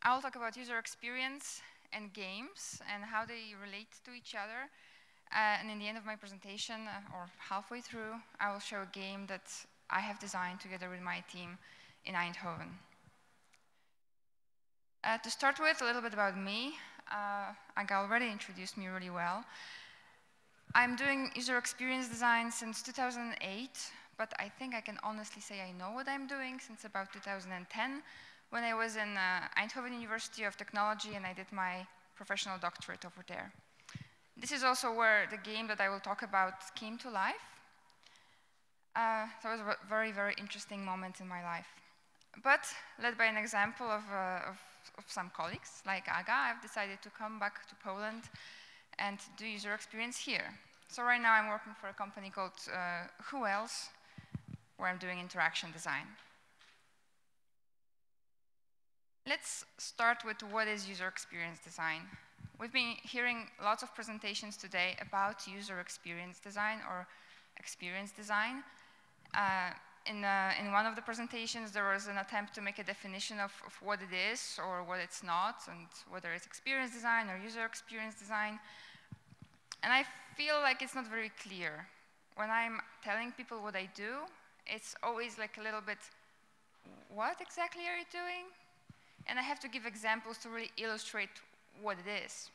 I'll talk about user experience and games and how they relate to each other. And in the end of my presentation, or halfway through, I will show a game that I have designed together with my team in Eindhoven. To start with, a little bit about me. Anke already introduced me really well. I'm doing user experience design since 2008, but I think I can honestly say I know what I'm doing since about 2010, when I was in Eindhoven University of Technology and I did my professional doctorate over there. This is also where the game that I will talk about came to life. That was a very, very interesting moment in my life. But led by an example of some colleagues, like Aga, I've decided to come back to Poland and do user experience here. So right now I'm working for a company called Who Else, where I'm doing interaction design. Let's start with what is user experience design. We've been hearing lots of presentations today about user experience design or experience design. In one of the presentations, there was an attempt to make a definition of what it is or what it's not, and whether it's experience design or user experience design. And I feel like it's not very clear. When I'm telling people what I do, it's always like a little bit, what exactly are you doing? And I have to give examples to really illustrate what it is.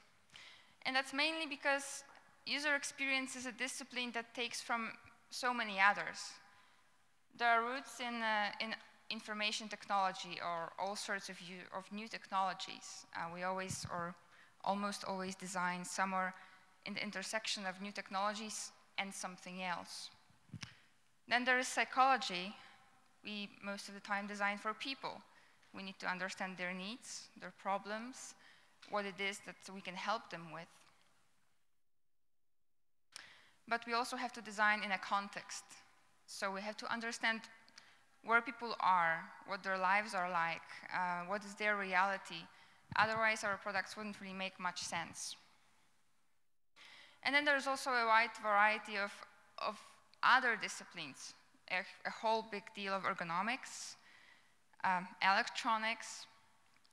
And that's mainly because user experience is a discipline that takes from so many others. There are roots in information technology or all sorts of new technologies. We always or almost always design somewhere in the intersection of new technologies and something else. Then there is psychology. We most of the time design for people. We need to understand their needs, their problems, what it is that we can help them with. But we also have to design in a context. So we have to understand where people are, what their lives are like, what is their reality. Otherwise, our products wouldn't really make much sense. And then there's also a wide variety of other disciplines, a whole big deal of ergonomics, electronics,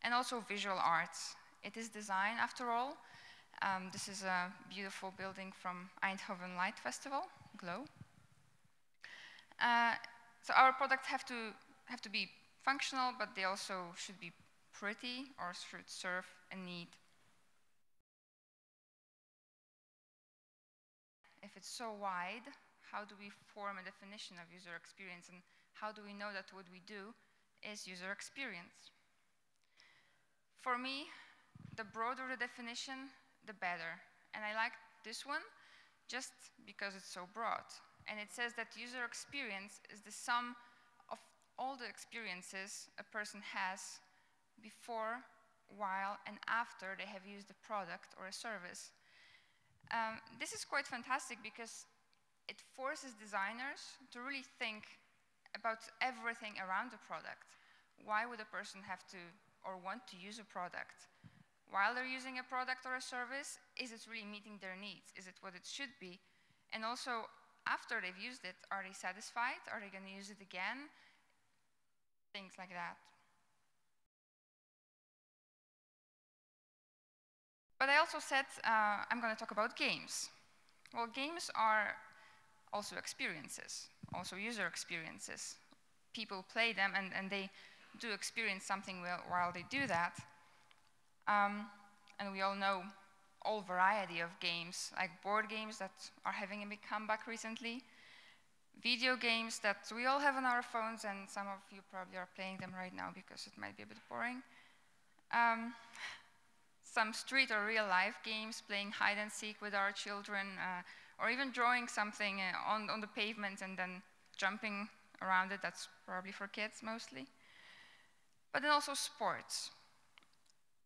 and also visual arts. It is design, after all. This is a beautiful building from Eindhoven Light Festival, GLOW. So our products have to be functional, but they also should be pretty or should serve a need. If it's so wide, how do we form a definition of user experience, and how do we know that what we do is user experience? For me, the broader the definition, the better. And I like this one just because it's so broad. And it says that user experience is the sum of all the experiences a person has before, while, and after they have used a product or a service. This is quite fantastic because it forces designers to really think about everything around the product. Why would a person have to or want to use a product? While they're using a product or a service, is it really meeting their needs? Is it what it should be? And also, after they've used it, are they satisfied? Are they going to use it again? Things like that. But I also said I'm going to talk about games. Well, games are also experiences, also user experiences. People play them and they do experience something while they do that. And we all know all variety of games, like board games that are having a big comeback recently, video games that we all have on our phones, and some of you probably are playing them right now because it might be a bit boring. Some street or real life games, playing hide and seek with our children, or even drawing something on the pavement and then jumping around it. That's probably for kids mostly. But then also sports.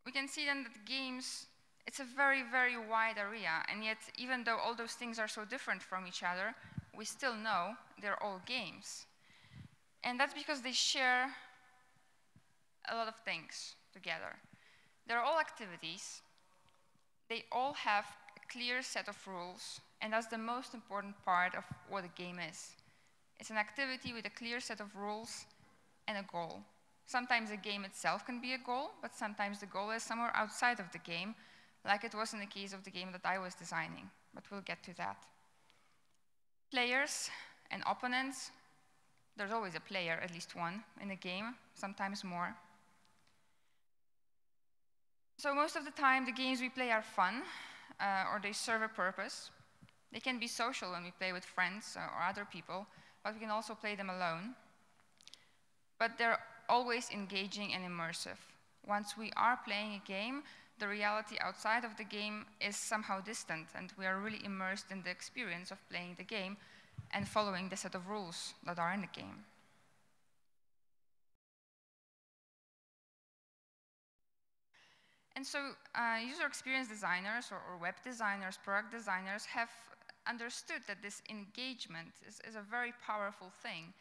We can see then that games, it's a very, very wide area, and yet even though all those things are so different from each other, we still know they're all games. And that's because they share a lot of things together. They're all activities. They all have a clear set of rules, and that's the most important part of what a game is. It's an activity with a clear set of rules and a goal. Sometimes the game itself can be a goal, but sometimes the goal is somewhere outside of the game, like it was in the case of the game that I was designing, but we'll get to that. Players and opponents, there's always a player, at least one, in a game, sometimes more. So most of the time, the games we play are fun, or they serve a purpose. They can be social when we play with friends or other people, but we can also play them alone. But they're always engaging and immersive. Once we are playing a game, the reality outside of the game is somehow distant, and we are really immersed in the experience of playing the game and following the set of rules that are in the game. And so user experience designers or web designers, product designers have understood that this engagement is a very powerful thing.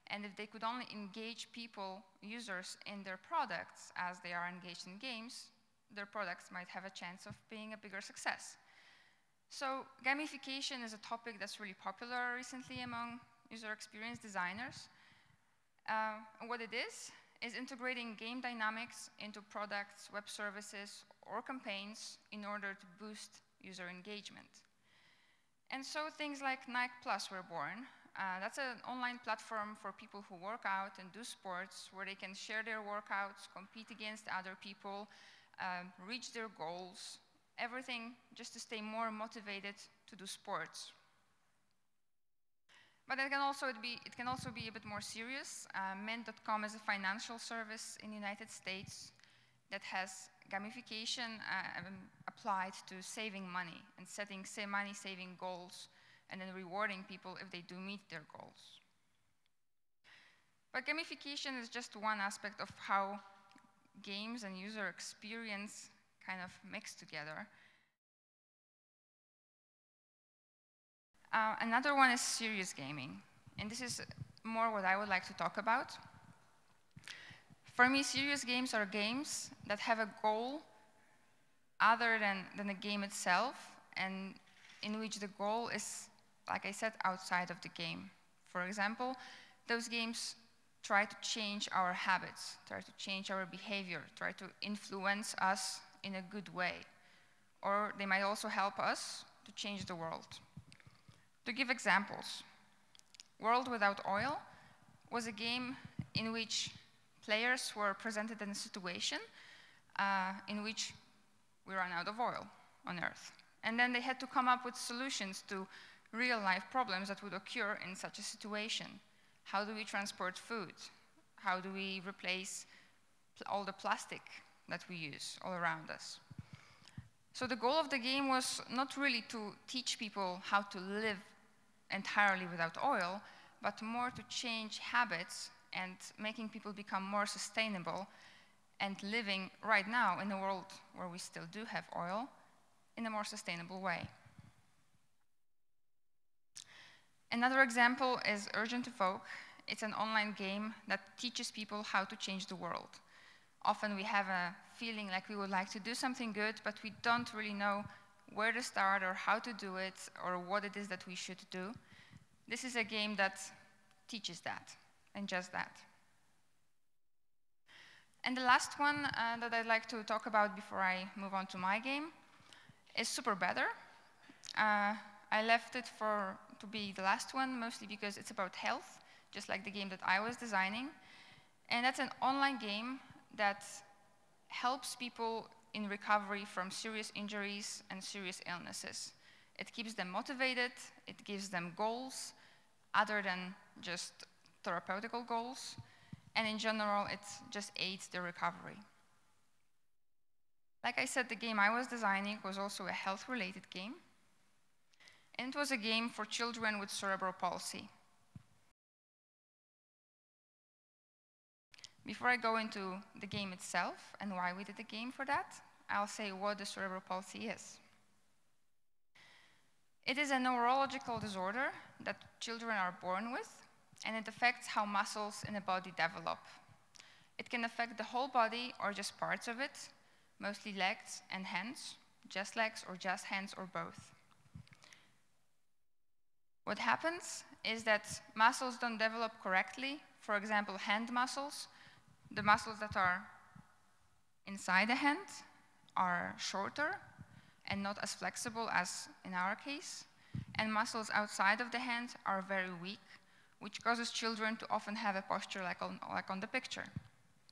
And if they could only engage people, users, in their products as they are engaged in games, their products might have a chance of being a bigger success. So gamification is a topic that's really popular recently among user experience designers. What it is integrating game dynamics into products, web services, or campaigns in order to boost user engagement. And so things like Nike Plus were born. That's an online platform for people who work out and do sports, where they can share their workouts, compete against other people, reach their goals, everything just to stay more motivated to do sports. But it can also be a bit more serious. Mint.com is a financial service in the United States that has gamification applied to saving money and setting money-saving goals and then rewarding people if they do meet their goals. But gamification is just one aspect of how games and user experience kind of mix together. Another one is serious gaming, and this is more what I would like to talk about. For me, serious games are games that have a goal other than the game itself, and in which the goal is, like I said, outside of the game. For example, those games try to change our habits, try to change our behavior, try to influence us in a good way. Or they might also help us to change the world. To give examples, World Without Oil was a game in which players were presented in a situation in which we run out of oil on Earth. And then they had to come up with solutions to real-life problems that would occur in such a situation. How do we transport food? How do we replace all the plastic that we use all around us? So the goal of the game was not really to teach people how to live entirely without oil, but more to change habits and making people become more sustainable and living right now in a world where we still do have oil in a more sustainable way. Another example is Urgent Evoke. It's an online game that teaches people how to change the world. Often we have a feeling like we would like to do something good, but we don't really know where to start or how to do it or what it is that we should do. This is a game that teaches that and just that. And the last one that I'd like to talk about before I move on to my game is Super Better. I left it to be the last one, mostly because it's about health, just like the game that I was designing. And that's an online game that helps people in recovery from serious injuries and serious illnesses. It keeps them motivated, it gives them goals, other than just therapeutical goals, and in general, it just aids their recovery. Like I said, the game I was designing was also a health-related game, and it was a game for children with cerebral palsy. Before I go into the game itself and why we did the game for that, I'll say what the cerebral palsy is. It is a neurological disorder that children are born with, and it affects how muscles in the body develop. It can affect the whole body or just parts of it, mostly legs and hands, just legs or just hands or both. What happens is that muscles don't develop correctly. For example, hand muscles The muscles that are inside the hand are shorter and not as flexible as in our case. And muscles outside of the hand are very weak, which causes children to often have a posture like on the picture.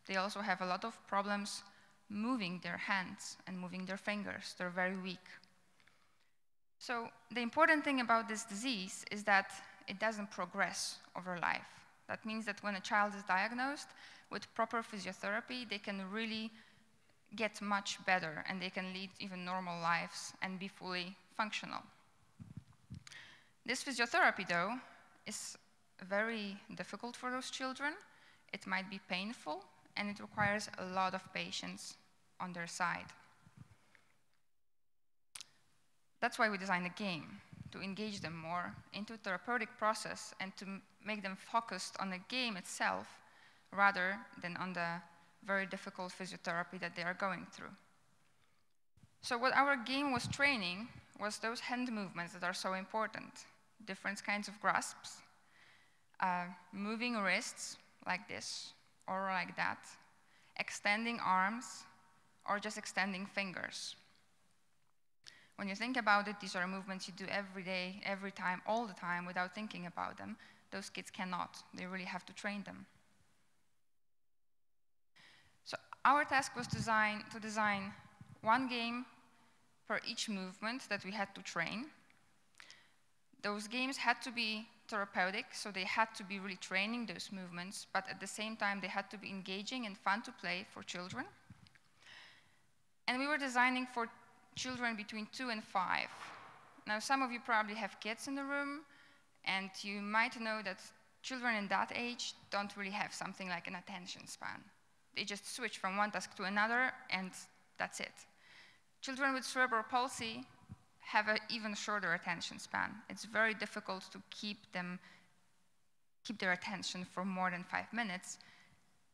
They also have a lot of problems moving their hands and moving their fingers. They're very weak. So the important thing about this disease is that it doesn't progress over life. That means that when a child is diagnosed with proper physiotherapy, they can really get much better and they can lead even normal lives and be fully functional. This physiotherapy, though, is very difficult for those children. It might be painful and it requires a lot of patience on their side. That's why we designed a game, to engage them more into the therapeutic process and to make them focused on the game itself rather than on the very difficult physiotherapy that they are going through. So what our game was training was those hand movements that are so important. Different kinds of grasps, moving wrists like this or like that, extending arms, or just extending fingers. When you think about it, these are movements you do every day, every time, all the time, without thinking about them. Those kids cannot. They really have to train them. So our task was to design one game for each movement that we had to train. Those games had to be therapeutic, so they had to be really training those movements, but at the same time, they had to be engaging and fun to play for children. And we were designing for children between 2 and 5. Now, some of you probably have kids in the room, and you might know that children in that age don't really have something like an attention span. They just switch from one task to another, and that's it. Children with cerebral palsy have an even shorter attention span. It's very difficult to keep their attention for more than 5 minutes,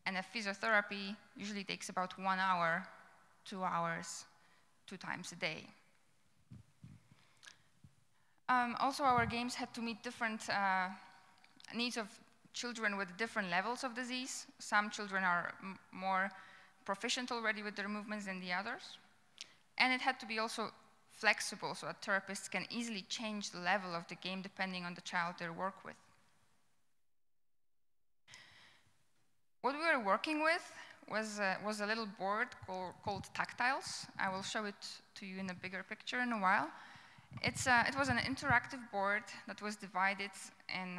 and a physiotherapy usually takes about 1 hour, 2 hours, 2 times a day. Also, our games had to meet different needs of children with different levels of disease. Some children are more proficient already with their movements than the others. And it had to be also flexible so that therapists can easily change the level of the game depending on the child they work with. What we were working with was a little board called Tactiles. I will show it to you in a bigger picture in a while. It was an interactive board that was divided in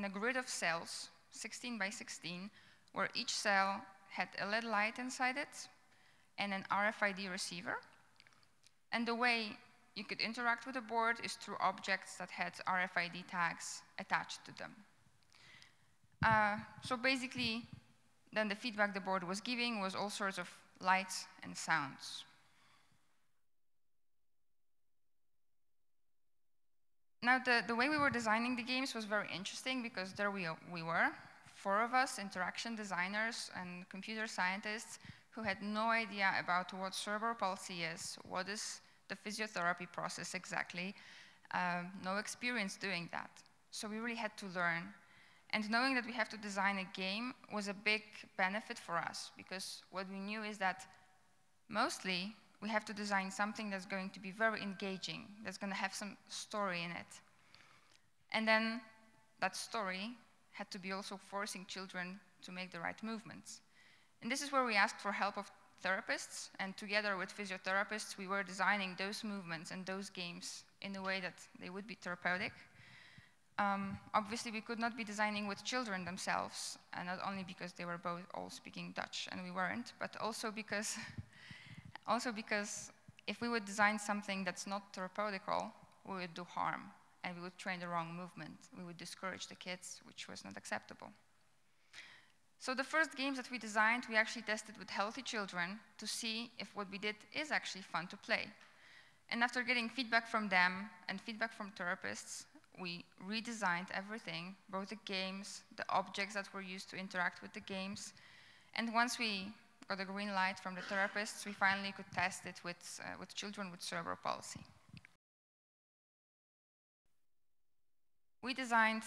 a grid of cells, 16 by 16, where each cell had a LED light inside it and an RFID receiver. And the way you could interact with the board is through objects that had RFID tags attached to them. So basically, then the feedback the board was giving was all sorts of lights and sounds. Now, the way we were designing the games was very interesting because there we were, 4 of us, interaction designers and computer scientists, who had no idea about what cerebral palsy is, what is the physiotherapy process exactly, no experience doing that. So we really had to learn. And knowing that we have to design a game was a big benefit for us, because what we knew is that mostly we have to design something that's going to be very engaging, that's going to have some story in it. And then that story had to be also forcing children to make the right movements. And this is where we asked for help of therapists, and together with physiotherapists, we were designing those movements and those games in a way that they would be therapeutic. Obviously, we could not be designing with children themselves, and not only because they were both all speaking Dutch and we weren't, but also because if we would design something that's not therapeutical, we would do harm, and we would train the wrong movement. We would discourage the kids, which was not acceptable. So the first games that we designed, we actually tested with healthy children to see if what we did is actually fun to play. And after getting feedback from them and feedback from therapists, we redesigned everything, both the games, the objects that were used to interact with the games. And once we got a green light from the therapists, we finally could test it with children with cerebral palsy. We designed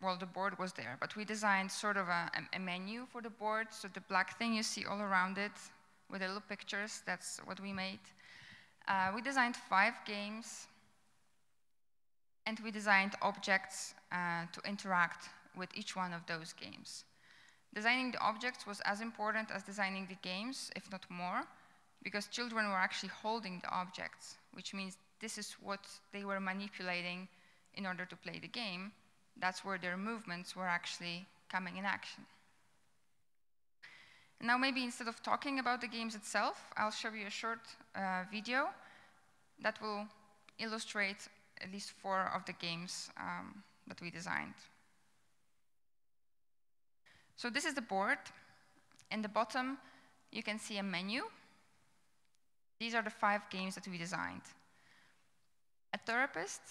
well, the board was there, but we designed sort of a menu for the board. So the black thing you see all around it with the little pictures, that's what we made. We designed 5 games, and we designed objects to interact with each one of those games. Designing the objects was as important as designing the games, if not more, because children were actually holding the objects, which means this is what they were manipulating in order to play the game. That's where their movements were actually coming in action. And now maybe instead of talking about the games itself, I'll show you a short video that will illustrate at least 4 of the games that we designed. So this is the board. In the bottom, you can see a menu. These are the 5 games that we designed. A therapist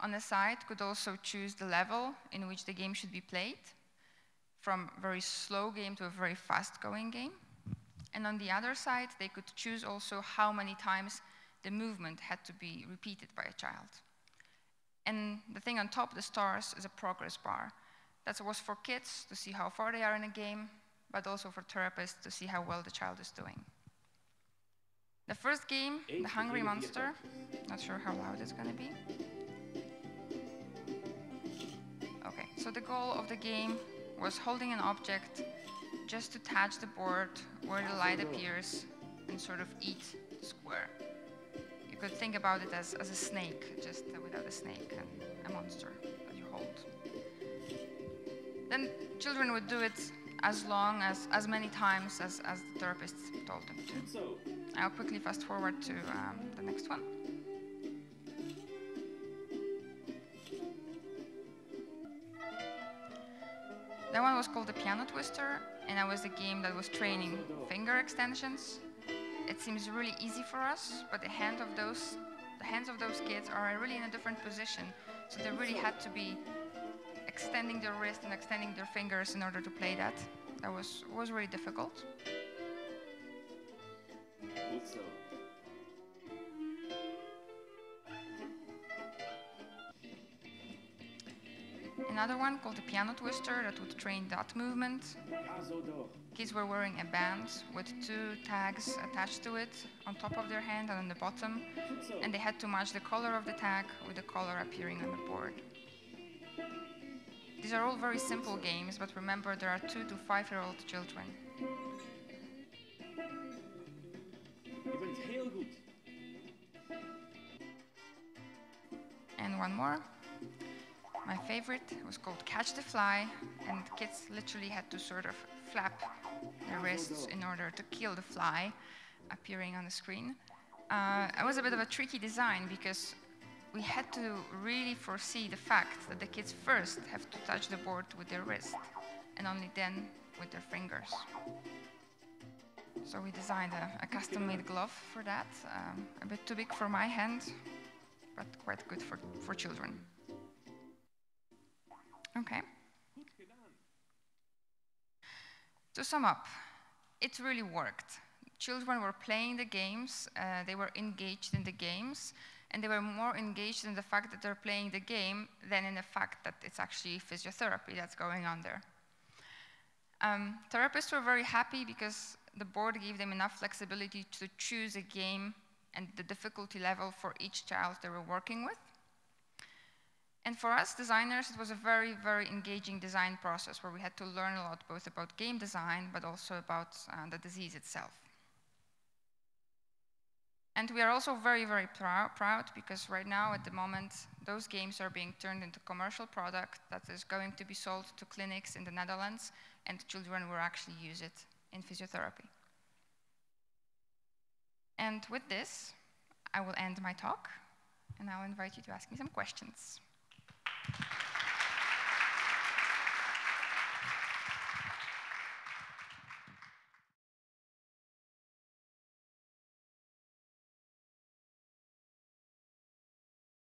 on the side could also choose the level in which the game should be played, from a very slow game to a very fast-going game. And on the other side, they could choose also how many times the movement had to be repeated by a child. And the thing on top, the stars, is a progress bar. That was for kids to see how far they are in a game, but also for therapists to see how well the child is doing. The first game, The Hungry Monster, not sure how loud it's going to be. Okay, so the goal of the game was holding an object just to touch the board where the light appears and sort of eat the square. You could think about it as a snake, just without a snake and a monster that you hold. Then children would do it as many times as the therapist told them to. I'll quickly fast forward to the next one. That one was called the Piano Twister, and that was the game that was training finger extensions. It seems really easy for us, but the hands of those kids are really in a different position, so they really had to be extending their wrist and extending their fingers in order to play that. That was really difficult. Another one called the Piano Twister that would train that movement. Kids were wearing a band with 2 tags attached to it on top of their hand and on the bottom, and they had to match the color of the tag with the color appearing on the board. These are all very simple games, but remember there are 2 to 5-year-old children. And one more. My favorite was called Catch the Fly, and kids literally had to sort of flap their wrists in order to kill the fly appearing on the screen. It was a bit of a tricky design because we had to really foresee the fact that the kids first have to touch the board with their wrist and only then with their fingers. So we designed a custom-made glove for that, a bit too big for my hand, but quite good for children. Okay. To sum up, it really worked. Children were playing the games, they were engaged in the games, and they were more engaged in the fact that they're playing the game than in the fact that it's actually physiotherapy that's going on there. Therapists were very happy because the board gave them enough flexibility to choose a game and the difficulty level for each child they were working with. And for us designers, it was a very, very engaging design process where we had to learn a lot both about game design, but also about the disease itself. And we are also very, very proud because right now, at the moment, those games are being turned into commercial product that is going to be sold to clinics in the Netherlands, and children will actually use it in physiotherapy. And with this, I will end my talk, and I'll invite you to ask me some questions.